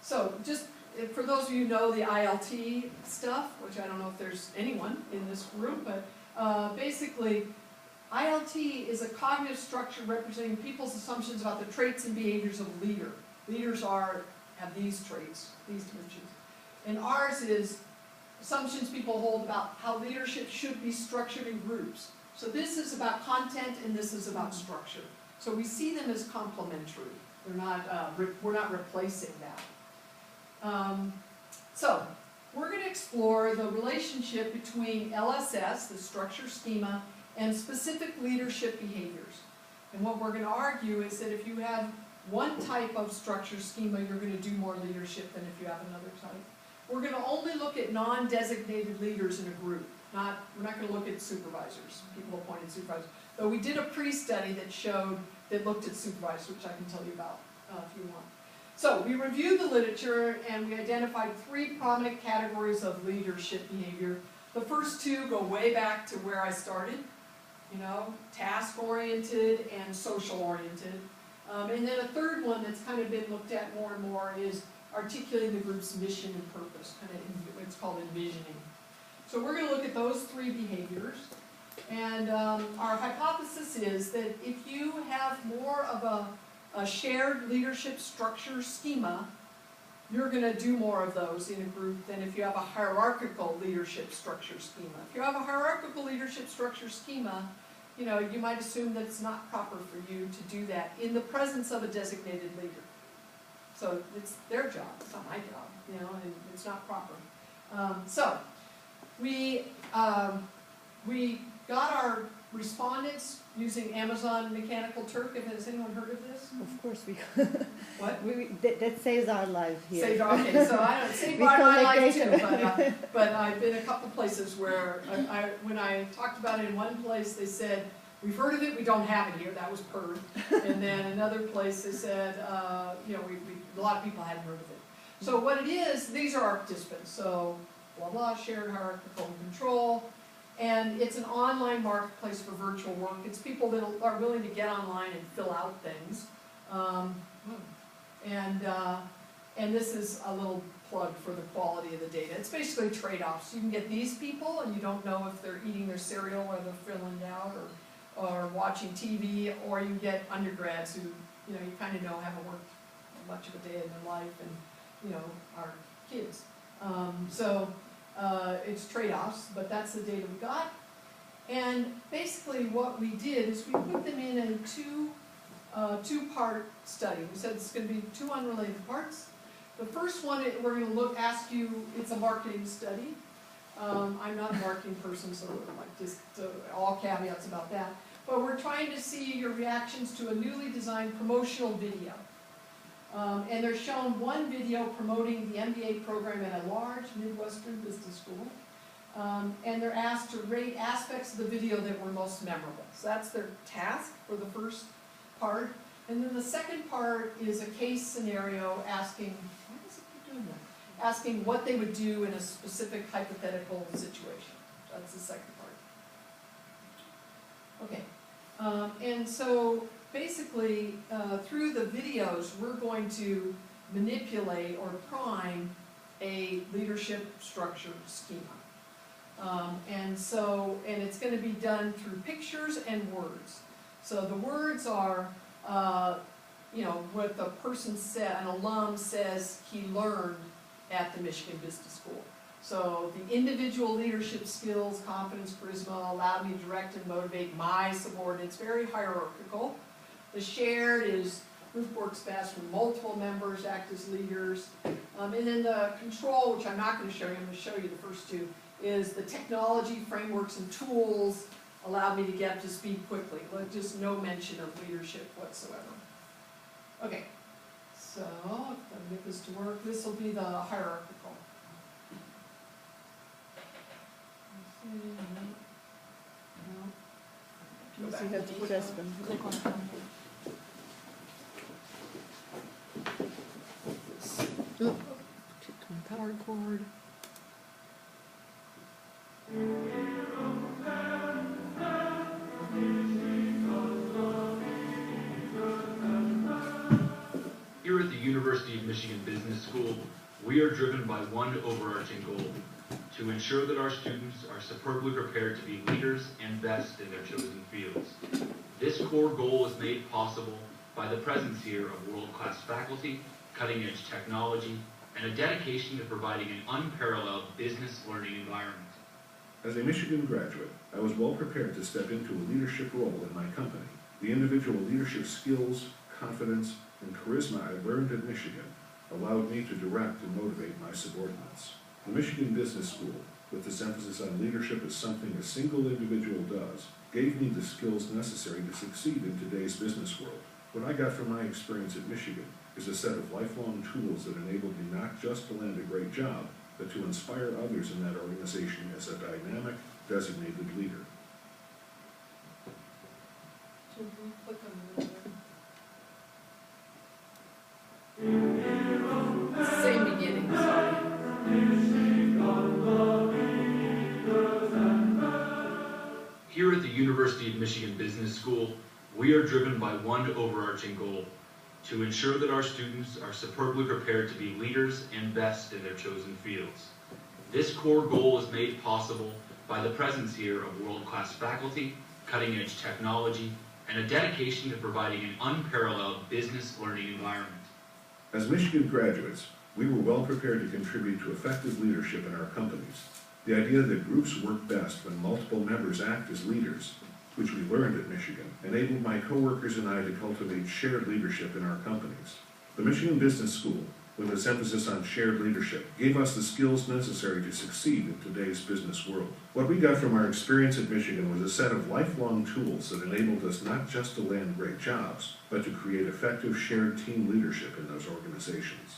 So just for those of you who know the ILT stuff, which I don't know if there's anyone in this room, but basically ILT is a cognitive structure representing people's assumptions about the traits and behaviors of a leader. Leaders have these traits, these dimensions. And ours is assumptions people hold about how leadership should be structured in groups. So this is about content and this is about structure. So we see them as complementary. They're not, we're not replacing that. So we're going to explore the relationship between LSS, the structure schema, and specific leadership behaviors. And what we're going to argue is that if you have one type of structure schema, you're going to do more leadership than if you have another type. We're going to only look at non-designated leaders in a group. We're not going to look at supervisors, people appointed supervisors. Though we did a pre-study that looked at supervisors, which I can tell you about if you want. So we reviewed the literature and we identified 3 prominent categories of leadership behavior. The first 2 go way back to where I started, task-oriented and social-oriented. And then a third one that's kind of been looked at more and more is articulating the group's mission and purpose, it's called envisioning. So we're going to look at those 3 behaviors. And our hypothesis is that if you have more of a shared leadership structure schema, you're going to do more of those in a group than if you have a hierarchical leadership structure schema. If you have a hierarchical leadership structure schema, you might assume that it's not proper for you to do that in the presence of a designated leader. So it's their job, it's not my job, and it's not proper. So we got our respondents using Amazon Mechanical Turk. Has anyone heard of this? Of course we. What? That saves our life here. Okay, so I don't save my life too, but I've been a couple places where when I talked about it in one place, they said, we've heard of it, we don't have it here. That was Perth. And then another place they said, a lot of people hadn't heard of it. So what it is, these are our participants. So blah, blah, shared hierarchical control. And it's an online marketplace for virtual work. It's people that are willing to get online and fill out things. And this is a little plug for the quality of the data. It's basically trade-offs. You can get these people and you don't know if they're eating their cereal or they're filling it out or watching TV, or you can get undergrads who, you kind of know haven't worked much of a day in their life and, are kids. It's trade-offs, but that's the data we got. And basically what we did is we put them in a two-part study. We said it's going to be 2 unrelated parts. The first one, we're going to ask you, it's a marketing study. I'm not a marketing person, so all caveats about that. But we're trying to see your reactions to a newly designed promotional video. And they're shown one video promoting the MBA program at a large Midwestern business school. And they're asked to rate aspects of the video that were most memorable. So that's their task for the first part. And then the second part is a case scenario asking, why does it keep doing that? Asking what they would do in a specific hypothetical situation. That's the second part. Okay. And so basically, through the videos, we're going to manipulate or prime a leadership structure schema. And it's going to be done through pictures and words. So the words are, what the person said, an alum says he learned at the Michigan Business School. So the individual leadership skills, confidence, charisma, allowed me to direct and motivate my subordinates, very hierarchical. The shared is group works best when multiple members act as leaders. And then the control, which I'm not going to show you, I'm going to show you the first 2, is the technology, frameworks, and tools allowed me to get up to speed quickly. Just no mention of leadership whatsoever. Okay, so if I can get this to work, this will be the hierarchical. You have to press them. Click on it. Power cord. Here at the University of Michigan Business School, we are driven by one overarching goal: to ensure that our students are superbly prepared to be leaders and best in their chosen fields. This core goal is made possible by the presence here of world-class faculty, cutting-edge technology, and a dedication to providing an unparalleled business learning environment. As a Michigan graduate, I was well prepared to step into a leadership role in my company. The individual leadership skills, confidence, and charisma I learned at Michigan allowed me to direct and motivate my subordinates. The Michigan Business School, with this emphasis on leadership as something a single individual does, gave me the skills necessary to succeed in today's business world. What I got from my experience at Michigan is a set of lifelong tools that enabled me not just to land a great job, but to inspire others in that organization as a dynamic, designated leader. So we click on the same beginning, sorry. Here at the University of Michigan Business School, we are driven by one overarching goal: to ensure that our students are superbly prepared to be leaders and best in their chosen fields. This core goal is made possible by the presence here of world-class faculty, cutting-edge technology, and a dedication to providing an unparalleled business learning environment. As Michigan graduates, we were well prepared to contribute to effective leadership in our companies. The idea that groups work best when multiple members act as leaders, which we learned at Michigan, enabled my coworkers and I to cultivate shared leadership in our companies. The Michigan Business School, with its emphasis on shared leadership, gave us the skills necessary to succeed in today's business world. What we got from our experience at Michigan was a set of lifelong tools that enabled us not just to land great jobs, but to create effective shared team leadership in those organizations.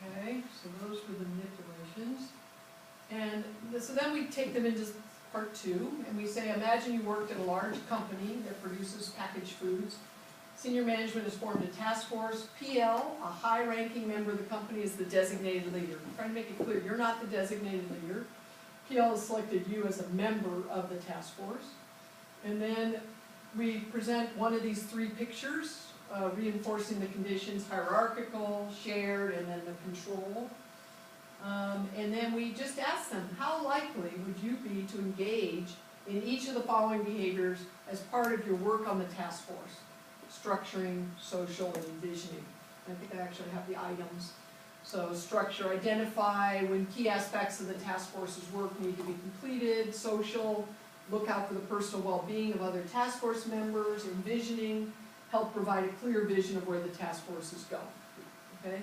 Okay, so those were the manipulations. And so then we take them into part two, and we say, imagine you worked at a large company that produces packaged foods. Senior management has formed a task force. PL, a high-ranking member of the company, is the designated leader. I'm trying to make it clear, you're not the designated leader. PL has selected you as a member of the task force. And then we present one of these three pictures, reinforcing the conditions: hierarchical, shared, and then the control. And then we just ask them, how likely would you be to engage in each of the following behaviors as part of your work on the task force? Structuring, social, and envisioning. I think I actually have the items. So structure: identify when key aspects of the task force's work need to be completed. Social: look out for the personal well-being of other task force members. Envisioning: help provide a clear vision of where the task force is going. Okay?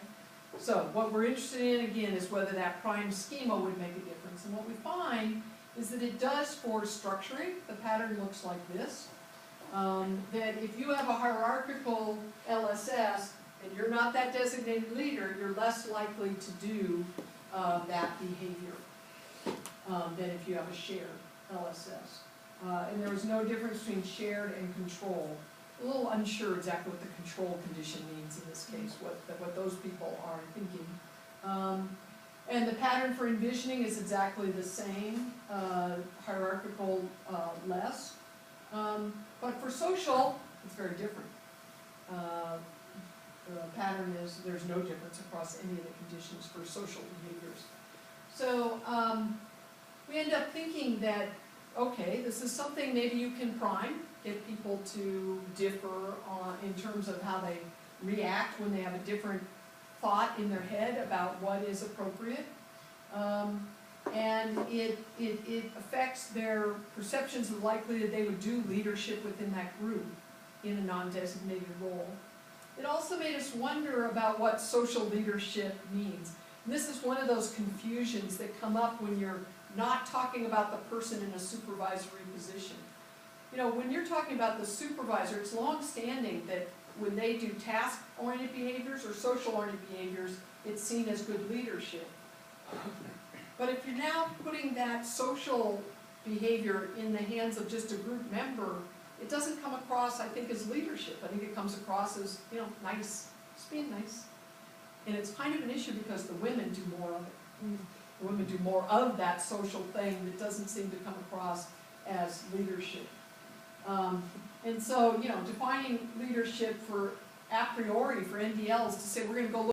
So what we're interested in, again, is whether that prime schema would make a difference. And what we find is that it does for structuring. The pattern looks like this. That if you have a hierarchical LSS and you're not that designated leader, you're less likely to do that behavior than if you have a shared LSS. And there was no difference between shared and control. A little unsure exactly what the control condition means in this case, what those people are thinking. And the pattern for envisioning is exactly the same, hierarchical less. But for social, it's very different. The pattern is there's no difference across any of the conditions for social behaviors. So we end up thinking that, okay, this is something maybe you can prime, get people to differ in terms of how they react when they have a different thought in their head about what is appropriate. And it affects their perceptions of the likelihood they would do leadership within that group in a non-designated role. It also made us wonder about what social leadership means. And this is one of those confusions that come up when you're not talking about the person in a supervisory position. You know, when you're talking about the supervisor, it's long-standing that when they do task-oriented behaviors or social-oriented behaviors, it's seen as good leadership. But if you're now putting that social behavior in the hands of just a group member, it doesn't come across, I think, as leadership. I think it comes across as, you know, nice, just being nice. And it's kind of an issue because the women do more of it. The women do more of that social thing that doesn't seem to come across as leadership. And so, you know, defining leadership for a priori for NDLs to say, we're gonna go look